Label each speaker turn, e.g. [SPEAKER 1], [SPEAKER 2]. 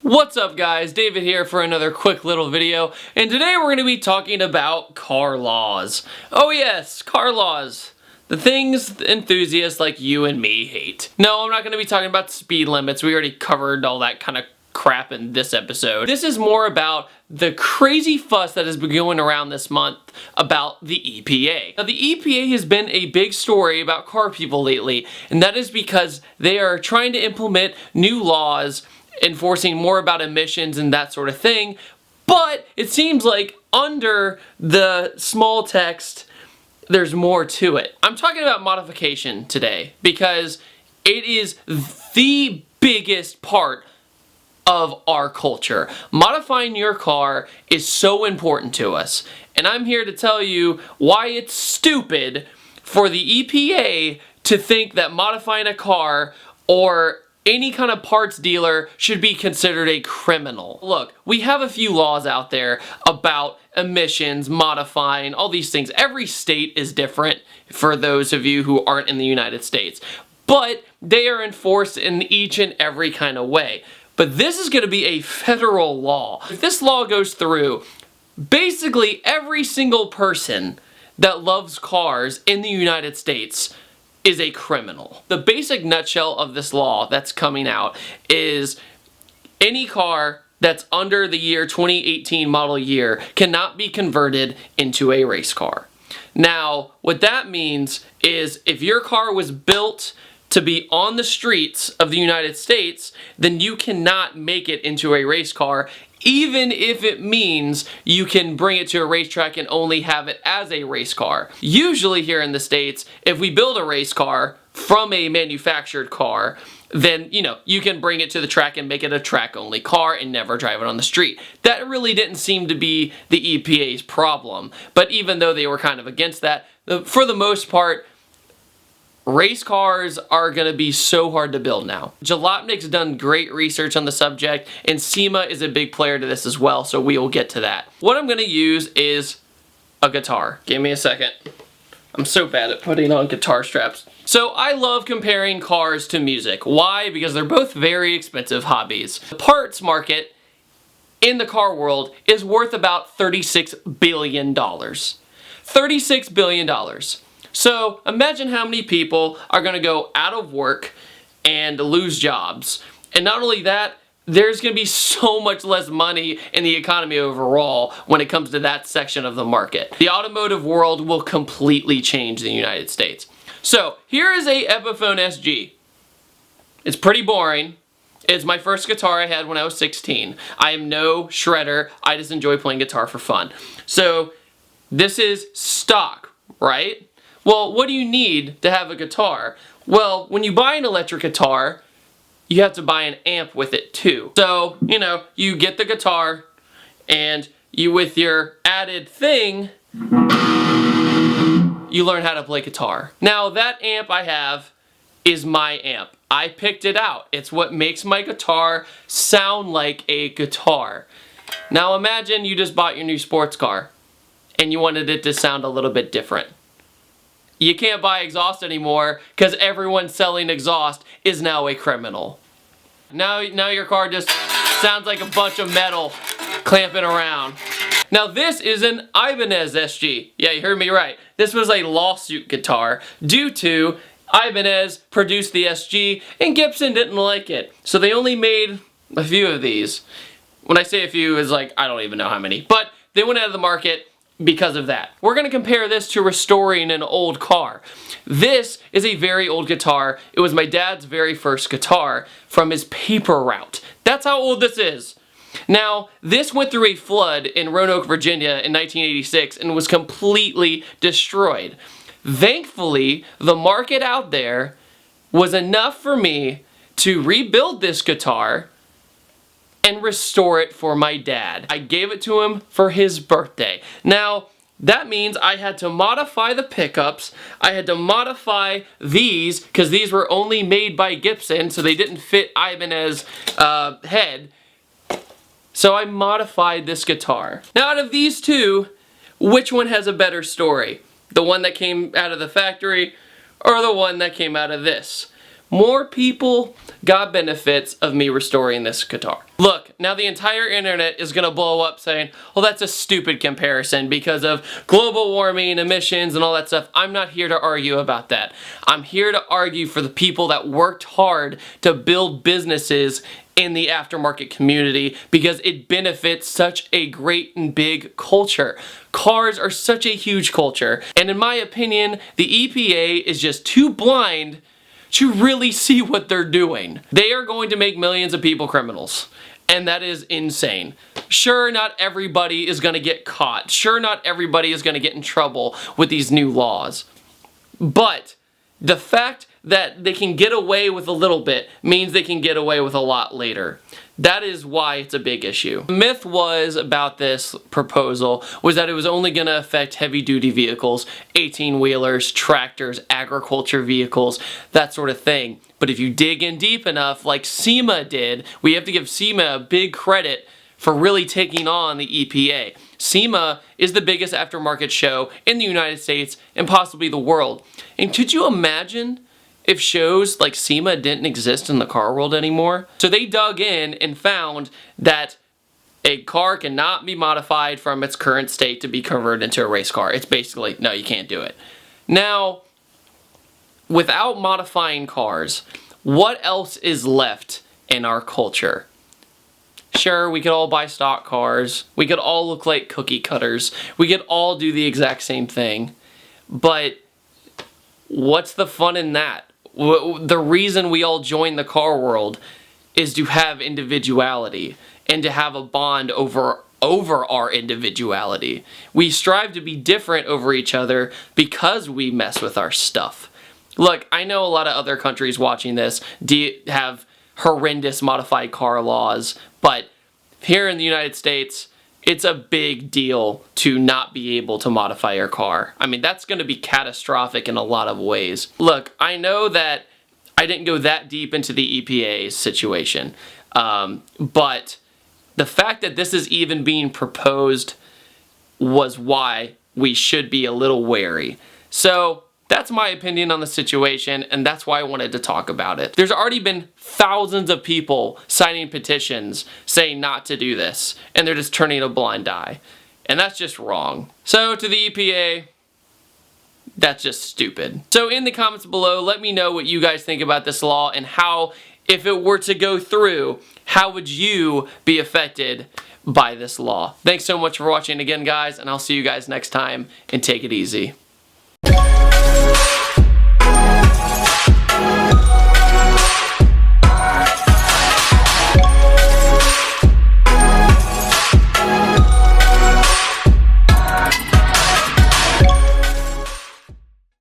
[SPEAKER 1] What's up guys, David here for another quick little video, and today we're going to be talking about car laws. Oh yes, car laws. The things enthusiasts like you and me hate. No, I'm not going to be talking about speed limits. We already covered all that kind of crap in this episode. This is more about the crazy fuss that has been going around this month about the EPA. Now the EPA has been a big story about car people lately, and that is because they are trying to implement new laws enforcing more about emissions and that sort of thing, but it seems like under the small text there's more to it. I'm talking about modification today because it is the biggest part of our culture. Modifying your car is so important to us, and I'm here to tell you why it's stupid for the EPA to think that modifying a car or any kind of parts dealer should be considered a criminal. Look, we have a few laws out there about emissions, modifying, all these things. Every state is different for those of you who aren't in the United States, but they are enforced in each and every kind of way. But this is going to be a federal law. If this law goes through, basically every single person that loves cars in the United States is a criminal. The basic nutshell of this law that's coming out is any car that's under the year 2018 model year cannot be converted into a race car. Now, what that means is if your car was built to be on the streets of the United States, then you cannot make it into a race car, even if it means you can bring it to a racetrack and only have it as a race car. Usually here in the States, if we build a race car from a manufactured car, then, you can bring it to the track and make it a track-only car and never drive it on the street. That really didn't seem to be the EPA's problem, but even though they were kind of against that, for the most part, race cars are going to be so hard to build now. Jalopnik's done great research on the subject, and SEMA is a big player to this as well, so we will get to that. What I'm going to use is a guitar. Give me a second. I'm so bad at putting on guitar straps. So I love comparing cars to music. Why? Because they're both very expensive hobbies. The parts market in the car world is worth about $36 billion. $36 billion. So imagine how many people are going to go out of work and lose jobs. And not only that, there's going to be so much less money in the economy overall when it comes to that section of the market. The automotive world will completely change in the United States. So here is a Epiphone SG. It's pretty boring. It's my first guitar I had when I was 16. I am no shredder. I just enjoy playing guitar for fun. So this is stock, right? Well, what do you need to have a guitar? Well, when you buy an electric guitar, you have to buy an amp with it too. So, you get the guitar, and you, with your added thing, you learn how to play guitar. Now, that amp I have is my amp. I picked it out. It's what makes my guitar sound like a guitar. Now, imagine you just bought your new sports car, and you wanted it to sound a little bit different. You can't buy exhaust anymore because everyone selling exhaust is now a criminal. Now your car just sounds like a bunch of metal clamping around. Now this is an Ibanez SG. Yeah, you heard me right. This was a lawsuit guitar due to Ibanez produced the SG and Gibson didn't like it. So they only made a few of these. When I say a few, it's like I don't even know how many. But they went out of the market because of that. We're going to compare this to restoring an old car. This is a very old guitar. It was my dad's very first guitar from his paper route. That's how old this is. Now, this went through a flood in Roanoke, Virginia in 1986 and was completely destroyed. Thankfully, the market out there was enough for me to rebuild this guitar and restore it for my dad. I gave it to him for his birthday. Now, that means I had to modify the pickups. I had to modify these because these were only made by Gibson, so they didn't fit Ibanez head. So I modified this guitar. Now, out of these two, which one has a better story? The one that came out of the factory or the one that came out of this? more people got benefits of me restoring this guitar. Look, now the entire internet is gonna blow up saying, well, that's a stupid comparison because of global warming, emissions, and all that stuff. I'm not here to argue about that. I'm here to argue for the people that worked hard to build businesses in the aftermarket community because it benefits such a great and big culture. Cars are such a huge culture, and in my opinion, the EPA is just too blind to really see what they're doing. They are going to make millions of people criminals, and that is insane. Sure, not everybody is gonna get caught. Sure, not everybody is gonna get in trouble with these new laws. But the fact that they can get away with a little bit means they can get away with a lot later. That is why it's a big issue. The myth was about this proposal was that it was only going to affect heavy duty vehicles, 18-wheelers, tractors, agriculture vehicles, that sort of thing. But if you dig in deep enough, like SEMA did, we have to give SEMA a big credit for really taking on the EPA. SEMA is the biggest aftermarket show in the United States and possibly the world. And could you imagine if shows like SEMA didn't exist in the car world anymore? So they dug in and found that a car cannot be modified from its current state to be converted into a race car. It's basically, no, you can't do it. Now, without modifying cars, what else is left in our culture? Sure, we could all buy stock cars. We could all look like cookie cutters. We could all do the exact same thing. But what's the fun in that? The reason we all join the car world is to have individuality and to have a bond over our individuality. We strive to be different over each other because we mess with our stuff. Look, I know a lot of other countries watching this have horrendous modified car laws, but here in the United States, it's a big deal to not be able to modify your car. I mean, that's going to be catastrophic in a lot of ways. Look, I know that I didn't go that deep into the EPA's situation, but the fact that this is even being proposed was why we should be a little wary. So that's my opinion on the situation, and that's why I wanted to talk about it. There's already been thousands of people signing petitions saying not to do this, and they're just turning a blind eye. And that's just wrong. So to the EPA, that's just stupid. So in the comments below, let me know what you guys think about this law and how, if it were to go through, how would you be affected by this law? Thanks so much for watching again, guys, and I'll see you guys next time, and take it easy.